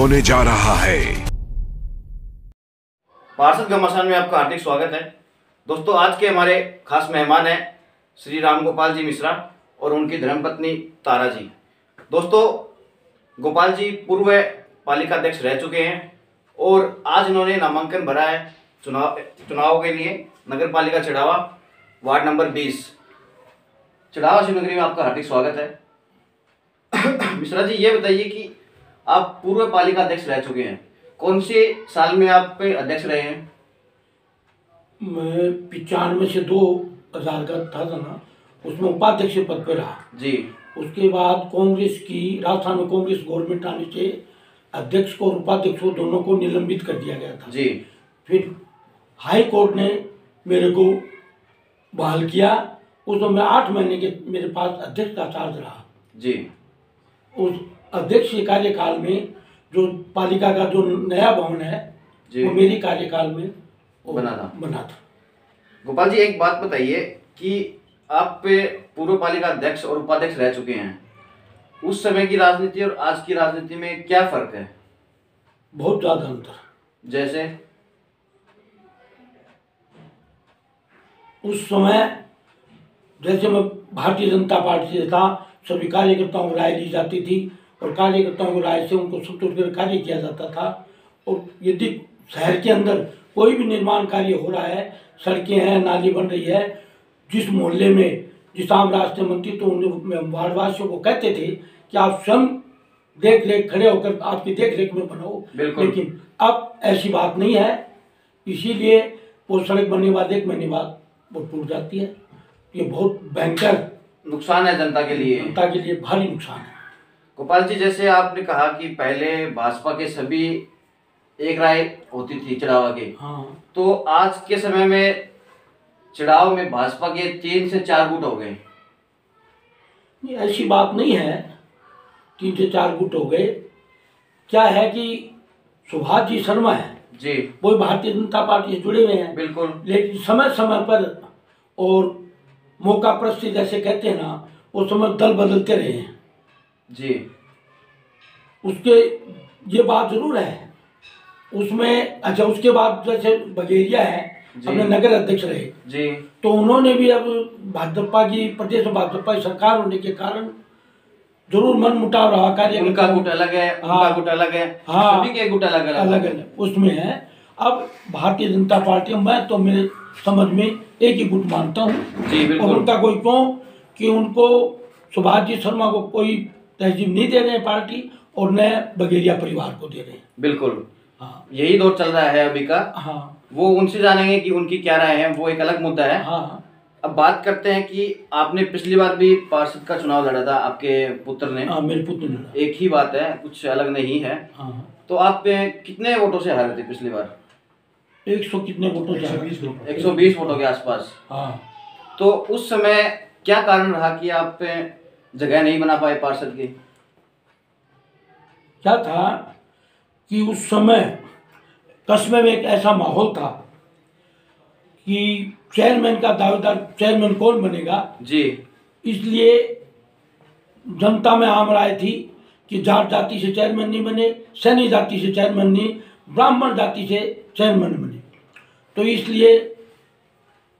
होने जा रहा है। पार्षद घमासान में आपका हार्दिक स्वागत है। दोस्तों, आज के हमारे खास मेहमान हैं श्री राम गोपाल जी मिश्रा और उनकी धर्मपत्नी तारा जी। दोस्तों, गोपाल जी पूर्व पालिका अध्यक्ष रह चुके हैं और आज इन्होंने नामांकन भरा है चुनाव के लिए नगर पालिका चढ़ावा वार्ड नंबर 20 चढ़ावा शिवनगरी में। आपका हार्दिक स्वागत है। मिश्रा जी, ये बताइए कि आप पूर्व पालिका अध्यक्ष रह चुके हैं, कौन से साल में आप अध्यक्ष रहे हैं? मैं 95 से 2000 का था ना, उसमें उपाध्यक्ष पद पे रहा जी। उसके बाद कांग्रेस की राजस्थान में कांग्रेस गवर्नमेंट आने से अध्यक्ष को और उपाध्यक्ष को दोनों को निलंबित कर दिया गया था जी। फिर हाई कोर्ट ने मेरे को बहाल किया। उस समय 8 महीने के मेरे पास अध्यक्ष का चार्ज रहा जी। उस अध्यक्ष के कार्यकाल में जो पालिका का जो नया भवन है वो मेरे कार्यकाल में बना था। गोपाल जी, एक बात बताइए कि आप पूर्व पालिका अध्यक्ष और उपाध्यक्ष रह चुके हैं, उस समय की राजनीति और आज की राजनीति में क्या फर्क है? बहुत ज्यादा अंतर। जैसे उस समय जैसे मैं भारतीय जनता पार्टी से था, सभी कार्यकर्ताओं को राय दी जाती थी और कार्यकर्ताओं को राय से उनको संतुष्ट कर कार्य किया जाता था। और यदि शहर के अंदर कोई भी निर्माण कार्य हो रहा है, सड़कें हैं, नाली बन रही है, जिस मोहल्ले में जिस आम रास्ते मंत्री तो उन वार्डवासियों को कहते थे कि आप स्वयं देख रेख खड़े होकर आपकी देख रेख में बनाओ। लेकिन अब ऐसी बात नहीं है, इसीलिए वो सड़क बनने के बाद 1 महीने बाद वो टूट जाती है। ये बहुत भयंकर नुकसान है जनता के लिए, भारी नुकसान है। गोपाल जी, जैसे आपने कहा कि पहले भाजपा के सभी एक राय होती थी चढ़ावा के, हाँ, तो आज के समय में चढ़ाव में भाजपा के 3 से 4 गुट हो गए। ऐसी बात नहीं है 3 से 4 गुट हो गए। क्या है कि सुभाष जी शर्मा है जी, वो भारतीय जनता पार्टी से जुड़े हुए हैं। बिल्कुल। लेकिन समय समय पर और मौका प्रस्ती जैसे कहते हैं ना, उस समय दल बदलते रहे हैं जी। उसके ये बात जरूर है उसमें। अच्छा, उसके बाद जैसे बघेरिया है अपने नगर अध्यक्ष रहे जी, तो उन्होंने भी अब भाजपा की प्रदेश में भाजपा की सरकार होने के कारण जरूर मन मुटाव रहा। कार्य उनका गुट अलग है, उनका गुट अलग है, हाँ, सभी के गुट अलग अलग उसमें है। अब भारतीय जनता पार्टी, मैं तो मेरे समझ में एक ही गुट मानता हूँ जी, बिल्कुल। और उनका कोई क्यों कि उनको सुभाष जी शर्मा को कोई तहजीब नहीं दे रहे हैं पार्टी और न बघेरिया परिवार को दे रहे हैं। बिल्कुल, हाँ, यही दौर चल रहा है अभी का। हाँ, वो उनसे जानेंगे कि उनकी क्या राय है, वो एक अलग मुद्दा है। हाँ। अब बात करते हैं कि आपने पिछली बार भी पार्षद का चुनाव लड़ा था, आपके पुत्र ने। हाँ, मेरे पुत्र ने। एक ही बात है, कुछ अलग नहीं है। हाँ। तो आप कितने वोटों से हारे थे पिछली बार? 100 कितने वोटों से? 120 वोटों के आसपास। हाँ। तो उस समय क्या कारण रहा कि आप जगह नहीं बना पाए पार्षद की? क्या था कि उस समय कस्बे में एक ऐसा माहौल था कि चेयरमैन का दावेदार चेयरमैन कौन बनेगा जी, इसलिए जनता में आम राय थी कि जाट जाति से चेयरमैन नहीं बने, सैनी जाति से चेयरमैन नहीं, ब्राह्मण जाति से चेयरमैन बने। तो इसलिए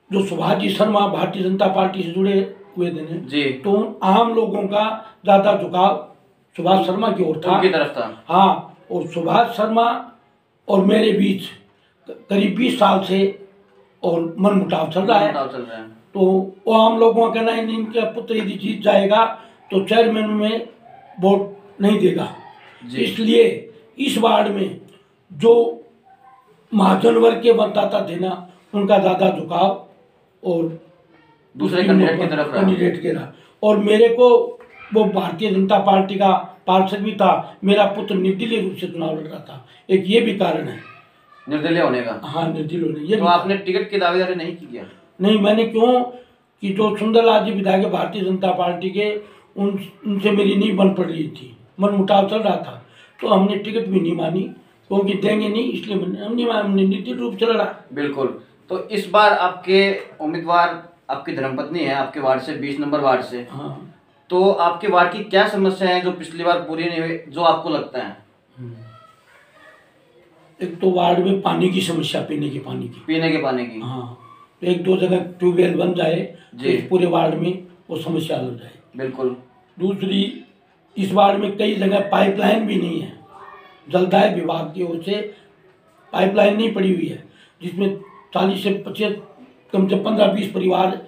जो सुभाष जी शर्मा भारतीय जनता पार्टी से जुड़े हुए थे जी, तो आम लोगों का ज़्यादा झुकाव सुभाष शर्मा की ओर था, उनकी तरफ था। हाँ, और सुभाष शर्मा और मेरे बीच करीब 20 साल से और मन मुटाव चल रहा है। तो वो आम लोगों का कहना है इनका पुत्र यदि जीत जाएगा तो चेयरमैन में वोट नहीं देगा। इसलिए इस वार्ड में जो महाजन वर्ग के मतदाता थे ना, उनका ज़्यादा झुकाव और दूसरे कैंडिडेट के रहा। और मेरे को वो भारतीय जनता पार्टी का पार्षद भी था, मेरा पुत्र निर्दलीय रूप से चुनाव लड़ रहा था। एक ये भी कारण है निर्दलीय होने का। हाँ, निर्दलीय होने। ये तो आपने टिकट की दावेदारी नहीं की क्या? नहीं, मैंने क्यों कि जो सुंदरलाल जी विधायक भारतीय जनता पार्टी के उनसे मेरी नहीं बन पड़ रही थी, मन मुटाव चल रहा था, तो हमने टिकट भी नहीं मानी क्योंकि देंगे नहीं, इसलिए हमने निर्दलीय रूप से लड़ा। बिल्कुल। तो इस बार आपके उम्मीदवार आपकी धर्मपत्नी है, आपके वार्ड से 20 नंबर वार्ड से। हाँ। तो आपके वार्ड की क्या समस्या है जो पिछली बार पूरी नहीं हुई, जो आपको लगता है? एक तो वार्ड में पानी की समस्या, पीने के पानी की। हाँ, तो एक दो जगह ट्यूबवेल बन जाए तो इस पूरे वार्ड में वो समस्या लग जाए। बिल्कुल। दूसरी, इस वार्ड में कई जगह पाइपलाइन भी नहीं है, जलदाय विभाग की ओर से पाइपलाइन नहीं पड़ी हुई है, जिसमें 40 से 25 कम से 15-20 परिवार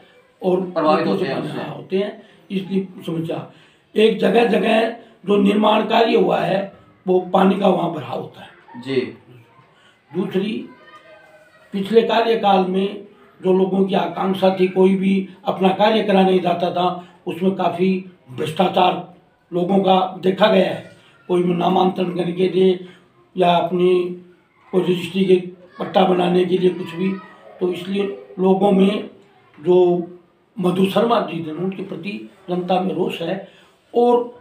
और प्रभावित होते हैं। इसलिए समस्या, एक जगह जगह जो निर्माण कार्य हुआ है वो पानी का वहाँ भराव होता है जी। दूसरी, पिछले कार्यकाल में जो लोगों की आकांक्षा थी, कोई भी अपना कार्य कराने जाता था, उसमें काफ़ी भ्रष्टाचार लोगों का देखा गया है। कोई नामांतरण करने के लिए या अपनी कोई रजिस्ट्री के पट्टा बनाने के लिए कुछ भी, तो इसलिए लोगों में जो मधु शर्मा जी थे उनके प्रति जनता में रोष है। और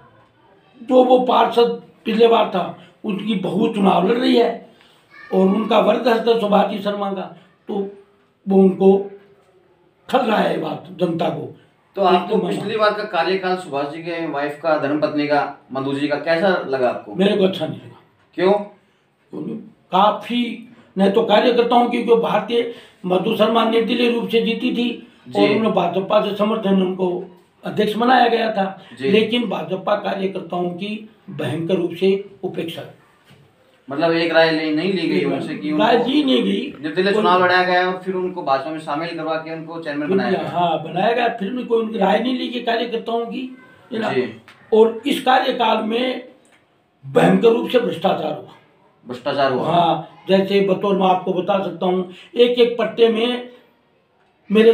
जो वो पार्षद पिछले बार था, उनकी बहू चुनाव लड़ रही है और उनका वरद है सुभाष शर्मा का, तो वो उनको खल रहा है बात जनता को। तो आपको पिछली बार का कार्यकाल सुभाष जी के वाइफ का, धर्मपत्नी का, मधु जी का कैसा लगा आपको? मेरे को अच्छा नहीं लगा। क्यों? काफी, नहीं तो कार्यकर्ताओं की, क्योंकि भारतीय मधु शर्मा निर्दलीय रूप से जीती थी और उन्होंने भाजपा से समर्थन, उनको अध्यक्ष बनाया गया था, लेकिन भाजपा कार्यकर्ताओं की भयंकर रूप से उपेक्षा, मतलब एक राय नहीं ली गई उनसे कि राय ली नहीं गई, निर्दलीय चुनाव लड़ाया गया और फिर उनको भाजपा में शामिल करवा के उनको चेयरमैन बनाया गया। हाँ, बनाया गया, फिर भी कोई उनकी राय नहीं ली गई कार्यकर्ताओं की। और इस कार्यकाल में भयंकर रूप से भ्रष्टाचार हुआ। हाँ, जैसे बतौर मैं आपको बता सकता हूँ, एक एक पट्टे में मेरे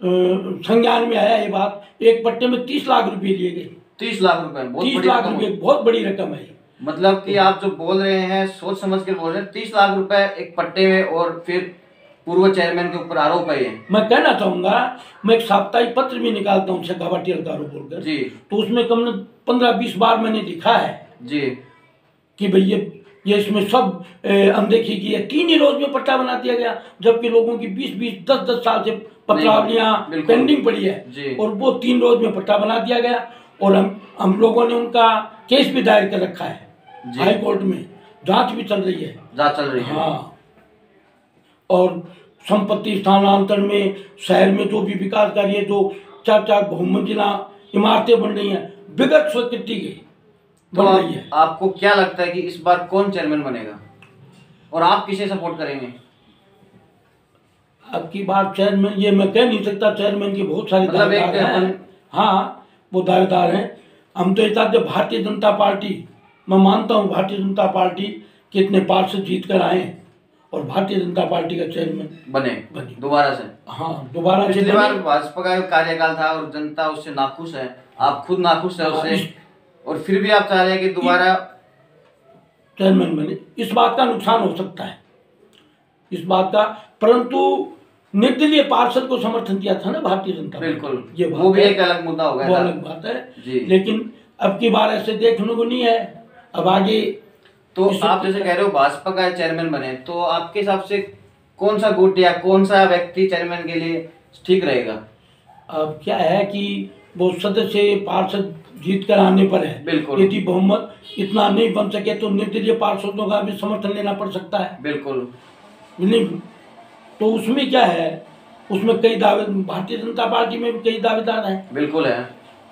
संज्ञान में आया ये बात, एक पट्टे में 30 लाख रुपए लिए गए। 30 लाख रुपए, 30 लाख रुपए बहुत बड़ी रकम है। मतलब कि आप जो बोल रहे हैं सोच समझ कर बोल रहे हैं, 30 लाख रुपए एक पट्टे में, और फिर पूर्व चेयरमैन के ऊपर आरोप है। मैं कहना चाहूंगा, मैं एक साप्ताहिक पत्र भी निकालता हूँ शेखावाटी अलकारो बोलकर जी, तो उसमें कम 15-20 बार मैंने लिखा है जी कि भाई ये इसमें सब अनदेखी की है। 3 ही रोज में पट्टा बना दिया गया, जबकि लोगों की 20-20, 10-10 साल से पत्रावलियां पेंडिंग पड़ी है और वो 3 रोज में पट्टा बना दिया गया। और हम लोगों ने उनका केस भी दायर कर रखा है हाई कोर्ट में, जांच भी चल रही है। हाँ, और संपत्ति स्थानांतरण में शहर में जो भी विकास कार्य, जो 4-4 बहुमंजिला इमारतें बन रही हैं, विगत स्वीकृति की तो आपको क्या लगता है कि इस बार कौन चेयरमैन बनेगा और आप किसे सपोर्ट करेंगे? अब की बार चेयरमैन ये मैं कह नहीं सकता, चेयरमैन की बहुत सारे दावेदार हैं। हाँ, वो दावेदार हैं। हम तो ये चाहते, भारतीय जनता पार्टी, मैं मानता हूँ भारतीय जनता पार्टी के इतने पार्षद जीत कर आए और भारतीय जनता पार्टी का चेयरमैन बने दोबारा से। हाँ, दोबारा से। पिछली बार भाजपा का कार्यकाल था और जनता उससे नाखुश है, आप खुद नाखुश है उससे, और फिर भी आप चाह रहे हैं कि दोबारा चेयरमैन बने। इस बात का नुकसान हो सकता है, इस बात का, परंतु निर्दलीय पार्षद को समर्थन दिया था ना भारतीय जनता। बिल्कुल, ये वो भी एक अलग मुद्दा हो गया, वो अलग बात है जी। लेकिन अब की बार ऐसे देखने को नहीं है, अब आगे। तो आप जैसे कह रहे हो भाजपा का चेयरमैन बने, तो आपके हिसाब से कौन सा गुट या कौन सा व्यक्ति चेयरमैन के लिए ठीक रहेगा? अब क्या है कि वो सदस्य पार्षद जीत कर आने पर है। बिल्कुल, यदि बहुमत इतना नहीं बन सके तो निर्दलीय पार्षदों का भी समर्थन लेना पड़ सकता है। बिल्कुल, नहीं तो उसमें क्या है, उसमें कई दावे, भारतीय जनता पार्टी में भी कई दावेदार हैं। बिल्कुल है,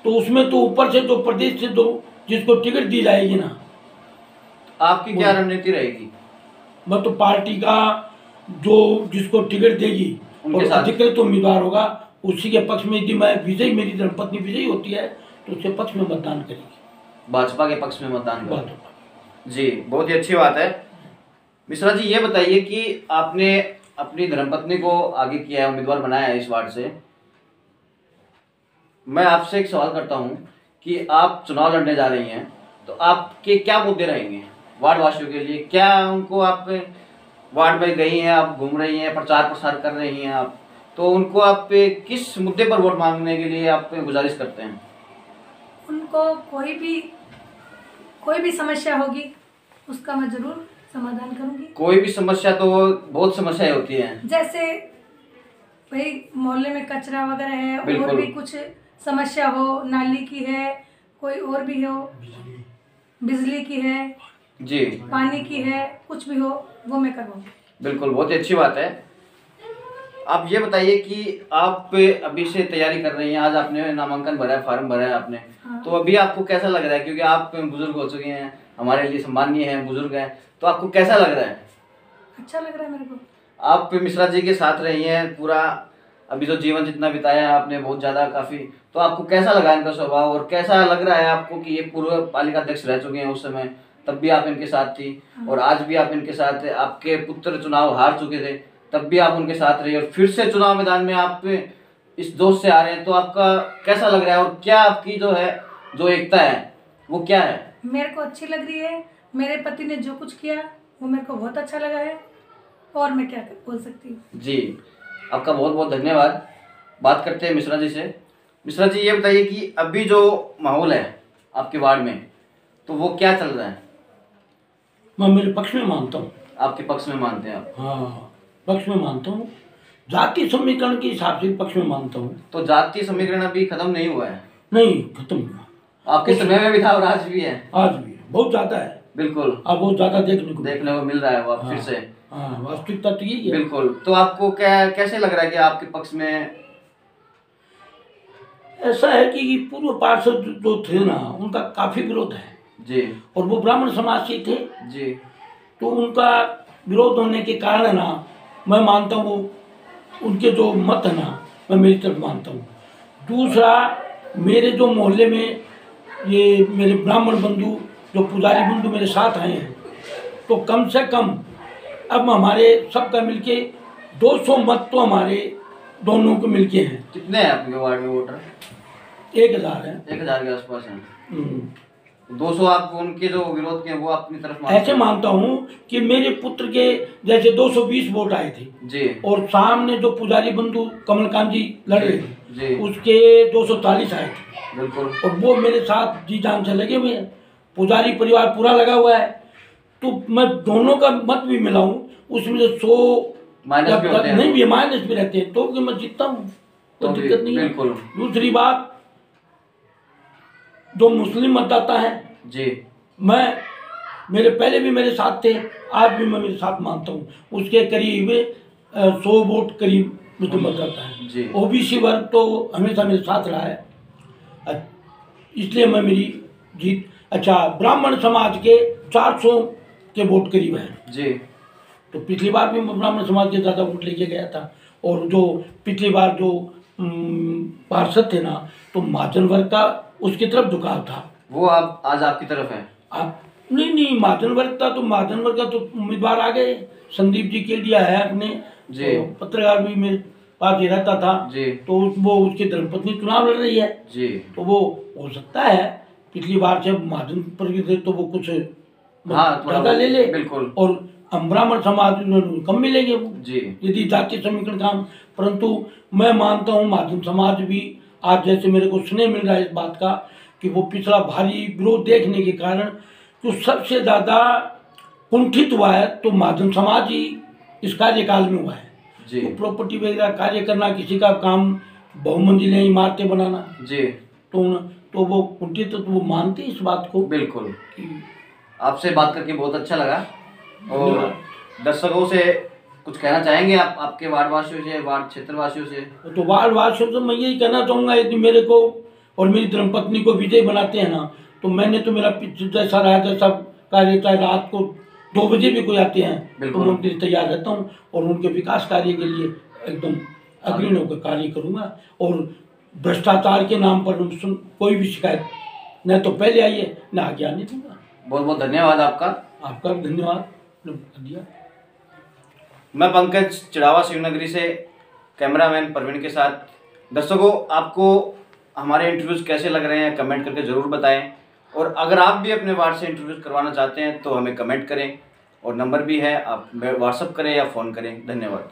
तो उसमें तो ऊपर से, तो प्रदेश से, तो जिसको टिकट दी जाएगी ना, आपकी क्या रणनीति रहेगी? मैं तो पार्टी का जो जिसको टिकट देगी और अधिकृत उम्मीदवार होगा उसी के पक्ष में, यदि मैं विजयी, मेरी धर्मपत्नी विजयी होती है तो उसके पक्ष में मतदान करेगी, भाजपा के पक्ष में मतदान करेगी। जी, बहुत ही अच्छी बात है। मिश्रा जी, ये बताइए कि आपने अपनी धर्मपत्नी को आगे किया है, उम्मीदवार बनाया है इस वार्ड से। मैं आपसे एक सवाल करता हूं कि आप चुनाव लड़ने जा रही हैं, तो आपके क्या मुद्दे रहेंगे वार्ड वासियों के लिए? क्या उनको, आप वार्ड में गई हैं, आप घूम रही हैं, प्रचार प्रसार कर रही हैं आप, तो उनको आप किस मुद्दे पर वोट मांगने के लिए आप गुजारिश करते हैं? उनको कोई भी समस्या होगी उसका मैं जरूर समाधान करूंगी। कोई भी समस्या, तो बहुत समस्याएं होती हैं, जैसे भाई मोहल्ले में कचरा वगैरह है, और भी कुछ समस्या हो, नाली की है, कोई और भी हो, बिजली की है, जी पानी की है, कुछ भी हो वो मैं करवाऊंगी। बिल्कुल, बहुत ही अच्छी बात है। आप ये बताइए कि आप अभी से तैयारी कर रही हैं, आज आपने नामांकन भरा है, फार्म भरा है आपने, हाँ। तो अभी आपको कैसा लग रहा है? क्योंकि आप बुजुर्ग हो चुके हैं, हमारे लिए सम्मानीय हैं, बुजुर्ग हैं, तो आपको कैसा लग रहा है? अच्छा लग रहा है मेरे को। आप मिश्रा जी के साथ रही हैं पूरा, अभी तो जीवन जितना बिताया है आपने बहुत ज़्यादा काफ़ी, तो आपको कैसा लगा इनका स्वभाव, और कैसा लग रहा है आपको कि ये पूर्व पालिका अध्यक्ष रह चुके हैं उस समय, तब भी आप इनके साथ थी और आज भी आप इनके साथ हैं, आपके पुत्र चुनाव हार चुके थे तब भी आप उनके साथ रही और फिर से चुनाव मैदान में आप इस जोश से आ रहे हैं, तो आपका कैसा लग रहा है? और क्या आपकी जो है जो एकता है वो क्या है? मेरे को अच्छी लग रही है। मेरे पति ने जो कुछ किया वो मेरे को बहुत अच्छा लगा है, और मैं क्या बोल सकती हूँ। जी, आपका बहुत बहुत धन्यवाद। बात करते हैं मिश्रा जी से। मिश्रा जी, ये बताइए कि अभी जो माहौल है आपके वार्ड में, तो वो क्या चल रहा है? मैं मेरे पक्ष में मानता हूँ। आपके पक्ष में मानते हैं आप? हाँ, पक्ष में मानता हूँ, जाति समीकरण के हिसाब से पक्ष में मानता हूँ। तो जाति समीकरण अभी खत्म नहीं हुआ है? नहीं, खत्म हुआ। आपके समय में भी था और आज भी है? आज भी है, बहुत ज़्यादा है। बिल्कुल, अब बहुत ज़्यादा देखने को मिल रहा है वो अब फिर से। हाँ, वास्तविकता तो यही है। बिल्कुल, तो आपको क्या कैसे लग रहा है कि आपके पक्ष में? ऐसा है कि पूर्व पार्षद जो थे ना, उनका काफ़ी विरोध है जी और वो ब्राह्मण समाज से थे, जी तो उनका विरोध होने के कारण ना मैं मानता हूँ उनके जो मत है ना, मैं मेरी तरफ मानता हूँ। दूसरा, मेरे जो मोहल्ले में ये मेरे ब्राह्मण बंधु जो पुजारी बंधु मेरे साथ आए हैं, तो कम से कम अब हमारे सबका मिलके 200 मत तो हमारे दोनों को मिलके हैं। कितने हैं आपके वार्ड में वोटर? 1000 है। 1000 के आसपास हैं। 200 आप उनके जो विरोध के हैं वो अपनी तरफ ऐसे मानता हूँ कि मेरे पुत्र के जैसे 220 वोट आए थे जी, और सामने जो पुजारी बंधु कमलकांत जी लड़ रहे जी। थे उसके 240 आए थे। बिल्कुल, और वो मेरे साथ जी जान से लगे हुए हैं, पुजारी परिवार पूरा लगा हुआ है, तो मैं दोनों का मत भी मिलाऊं उसमें से 100 माइनस भी होते हैं, नहीं भी माइनस भी रहते हैं, तो मैं जीतता हूँ, तो दिक्कत नहीं है। बिल्कुल। दूसरी बात, जो मुस्लिम मतदाता है जी, मैं मेरे पहले भी मेरे साथ थे, आज भी मैं मेरे साथ मानता हूँ, उसके करीब 100 वोट करीब मुझे मतदाता जी। है। ओबीसी वर्ग तो हमेशा मेरे साथ रहा है, इसलिए मैं मेरी जीत। अच्छा, ब्राह्मण समाज के 400 के वोट करीब है जी। तो पिछली बार भी मैं ब्राह्मण समाज के ज़्यादा वोट लेके गया था, और जो पिछली बार जो पार्षद थे ना, तो महाजन वर्ग का उसकी तरफ झुकाव था। वो आप आज आपकी तरफ है? आप नहीं, महाजन वर्ग था, तो महाजन वर्ग का तो उम्मीदवार आ गए, संदीप जी के दिया है अपने जी। तो पत्रकार भी मेरे पास ही रहता था जी। तो वो उसकी धर्मपत्नी चुनाव लड़ रही है जी, तो वो हो सकता है पिछली बार जब महाजन पर भी थे तो वो कुछ हाँ, ज़्यादा ले ले, बिल्कुल। और हम ब्राह्मण समाज में कम मिलेंगे वो जी। यदि जातीय समीकरण काम। परंतु मैं मानता हूँ महाजन समाज भी आज जैसे मेरे को स्नेह मिल रहा है इस बात का कि वो पिछला भारी विरोध देखने के कारण जो सबसे ज़्यादा कुंठित हुआ है तो महाजन समाज ही इस कार्यकाल में हुआ है। जी। तो प्रॉपर्टी वगैरह कार्य करना, किसी का काम बहुमंजिलें इमारतें बनाना, जी, तो वो कुंठित, तो वो मानते इस बात को। बिल्कुल। कि आपसे बात करके बहुत अच्छा लगा। और दर्शकों से कुछ कहना चाहेंगे आप, आपके वार्ड वासियों से, वार्ड क्षेत्रवासियों से? तो वार्ड वासियों से मैं यही कहना चाहूँगा, यदि मेरे को और मेरी धर्मपत्नी को विजय बनाते हैं ना, तो मैंने तो मेरा जैसा रहा, जैसा कार्य, चाहे रात को 2 बजे भी कोई आते हैं तो मैं उनके लिए तैयार रहता हूँ और उनके विकास कार्य के लिए एकदम अग्रणी होकर कार्य करूँगा। और भ्रष्टाचार के नाम पर कोई भी शिकायत न तो पहले आई है न आगे आने दूंगा। बहुत बहुत धन्यवाद आपका। आपका भी धन्यवाद दिया। मैं पंकज चिड़ावा शिवनगरी से, कैमरामैन प्रवीण के साथ। दर्शकों, आपको हमारे इंटरव्यूज़ कैसे लग रहे हैं कमेंट करके ज़रूर बताएं, और अगर आप भी अपने वार्ड से इंटरव्यूज़ करवाना चाहते हैं तो हमें कमेंट करें, और नंबर भी है, आप व्हाट्सअप करें या फ़ोन करें। धन्यवाद।